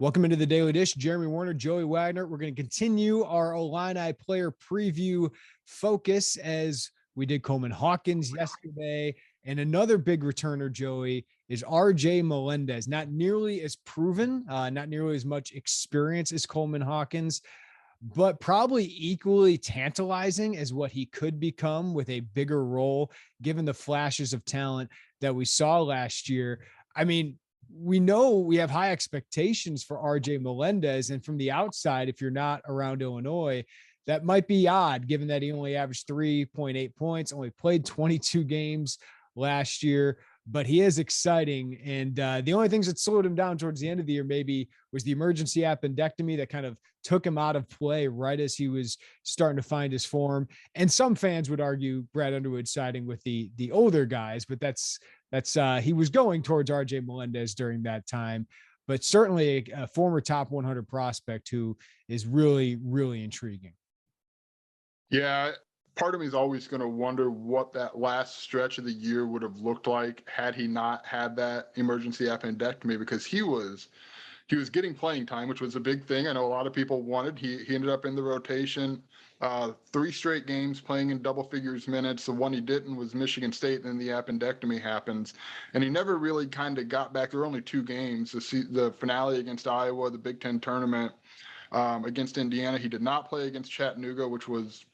Welcome into the Daily Dish. Jeremy Werner, Joey Wagner. We're going to continue our Illini player preview focus as we did Coleman Hawkins yesterday. And another big returner, Joey, is RJ Melendez. Not nearly as proven, not nearly as much experience as Coleman Hawkins, but probably equally tantalizing as what he could become with a bigger role, given the flashes of talent that we saw last year. I mean, we know we have high expectations for RJ Melendez. And from the outside, if you're not around Illinois, that might be odd, given that he only averaged 3.8 points, only played 22 games last year. But he is exciting. And the only things that slowed him down towards the end of the year maybe was the emergency appendectomy that kind of took him out of play right as he was starting to find his form. And some fans would argue Brad Underwood siding with the older guys, but that's he was going towards RJ Melendez during that time, but certainly a former top 100 prospect who is really, really intriguing. Yeah, part of me is always going to wonder what that last stretch of the year would have looked like had he not had that emergency appendectomy, because he was getting playing time, which was a big thing. I know a lot of people wanted. He ended up in the rotation, 3 straight games playing in double figures minutes. The one he didn't was Michigan State, and then the appendectomy happens. And he never really kind of got back. There were only 2 games, the finale against Iowa, the Big Ten tournament against Indiana. He did not play against Chattanooga, which was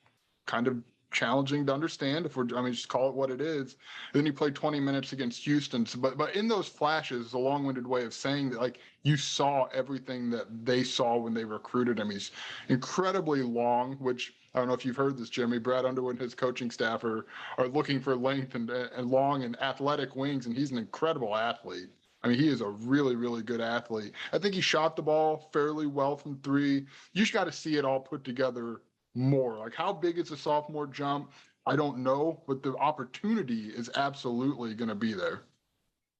kind of challenging to understand, just call it what it is. And then he played 20 minutes against Houston. So, but in those flashes, a long-winded way of saying that, like, you saw everything that they saw when they recruited him. He's incredibly long, which I don't know if you've heard this, Jeremy. Brad Underwood and his coaching staff are looking for length and long and athletic wings, and he's an incredible athlete. I mean, he is a really, really good athlete. I think he shot the ball fairly well from 3. You just got to see it all put together more. Like, how big is the sophomore jump? I don't know, but the opportunity is absolutely going to be there.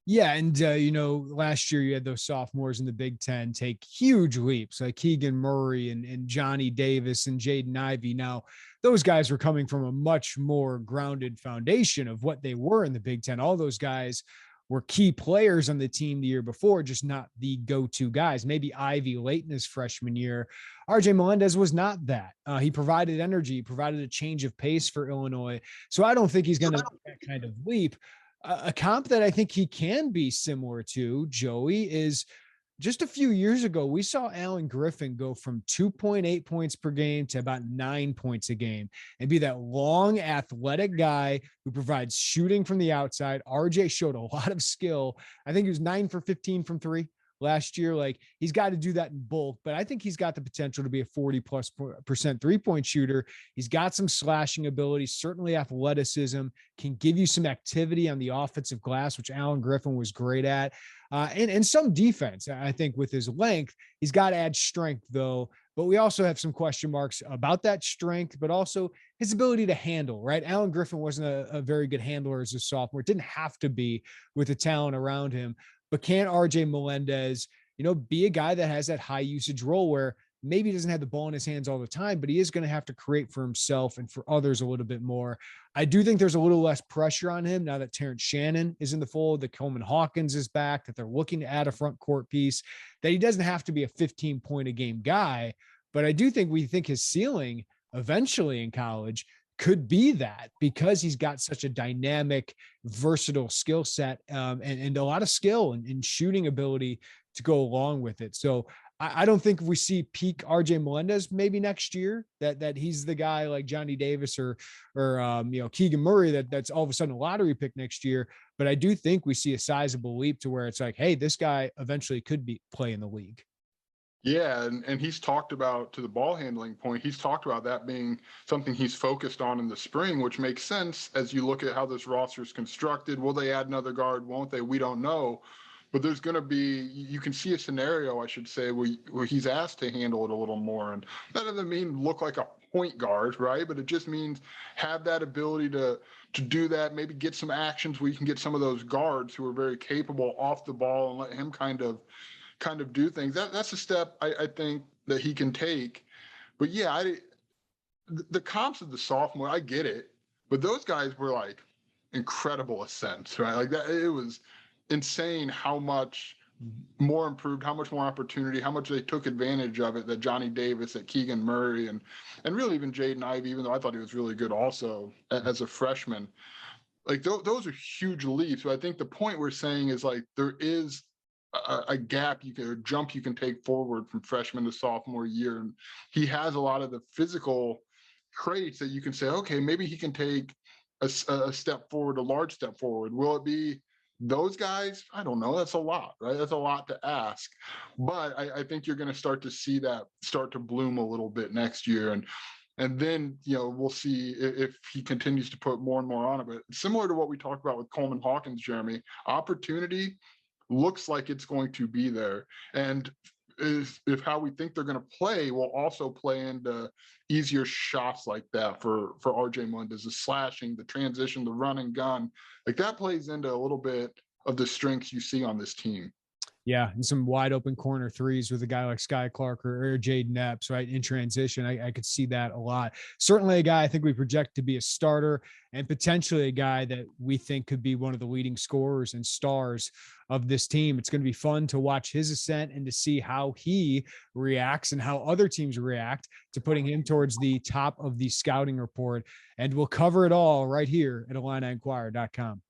Yeah. And, last year you had those sophomores in the Big Ten take huge leaps, like Keegan Murray and Johnny Davis and Jaden Ivey. Now, those guys were coming from a much more grounded foundation of what they were in the Big Ten. All those guys were key players on the team the year before, just not the go-to guys. Maybe Ivy late in his freshman year. RJ Melendez was not that. He provided energy, he provided a change of pace for Illinois. So I don't think he's going to make that kind of leap. A comp that I think he can be similar to, Joey, is just a few years ago, we saw Alan Griffin go from 2.8 points per game to about 9 points a game and be that long athletic guy who provides shooting from the outside. RJ showed a lot of skill. I think he was 9 for 15 from 3 last year. Like, he's got to do that in bulk, but I think he's got the potential to be a 40+% 3-point shooter. He's got some slashing ability, certainly athleticism, can give you some activity on the offensive glass, which Alan Griffin was great at. And some defense. I think with his length, he's got to add strength though. But we also have some question marks about that strength, but also his ability to handle, right? Alan Griffin wasn't a very good handler as a sophomore. It didn't have to be with the talent around him. But can RJ Melendez, be a guy that has that high usage role where maybe he doesn't have the ball in his hands all the time, but he is going to have to create for himself and for others a little bit more. I do think there's a little less pressure on him now that Terrence Shannon is in the fold, that Coleman Hawkins is back, that they're looking to add a front court piece, that he doesn't have to be a 15-point-a-game guy. But I do think his ceiling eventually in college could be that, because he's got such a dynamic, versatile skill set and a lot of skill and shooting ability to go along with it. So I don't think we see peak RJ Melendez maybe next year, that he's the guy like Johnny Davis or Keegan Murray that's all of a sudden a lottery pick next year. But I do think we see a sizable leap to where it's like, hey, this guy eventually could play in the league. Yeah, and he's talked about, to the ball handling point, he's talked about that being something he's focused on in the spring, which makes sense as you look at how this roster is constructed. Will they add another guard? Won't they? We don't know. But there's going to be, you can see a scenario, I should say, where he's asked to handle it a little more. And that doesn't mean look like a point guard, right? But it just means have that ability to do that, maybe get some actions where you can get some of those guards who are very capable off the ball and let him kind of do things. That's a step I think that he can take. But yeah, the comps of the sophomore, I get it. But those guys were like incredible ascents, right? Like that, it was insane how much more improved, how much more opportunity, how much they took advantage of it, that Johnny Davis, that Keegan Murray, and really even Jaden Ivey, even though I thought he was really good also as a freshman. Like those are huge leaps. But I think the point we're saying is like there is a gap a jump you can take forward from freshman to sophomore year, and he has a lot of the physical traits that you can say, okay, maybe he can take a step forward, a large step forward. Will it be those guys? I don't know. That's a lot, right? That's a lot to ask. But I think you're going to start to see that start to bloom a little bit next year. And then, we'll see if he continues to put more and more on it. But similar to what we talked about with Coleman Hawkins, Jeremy, opportunity looks like it's going to be there. And if how we think they're going to play will also play into easier shots like that for RJ Melendez, the slashing, the transition, the run and gun, like that plays into a little bit of the strengths you see on this team. Yeah, and some wide open corner threes with a guy like Sky Clark or Jaden Epps, right, in transition. I could see that a lot. Certainly a guy I think we project to be a starter, and potentially a guy that we think could be one of the leading scorers and stars of this team. It's going to be fun to watch his ascent and to see how he reacts and how other teams react to putting him towards the top of the scouting report. And we'll cover it all right here at IlliniInquirer.com.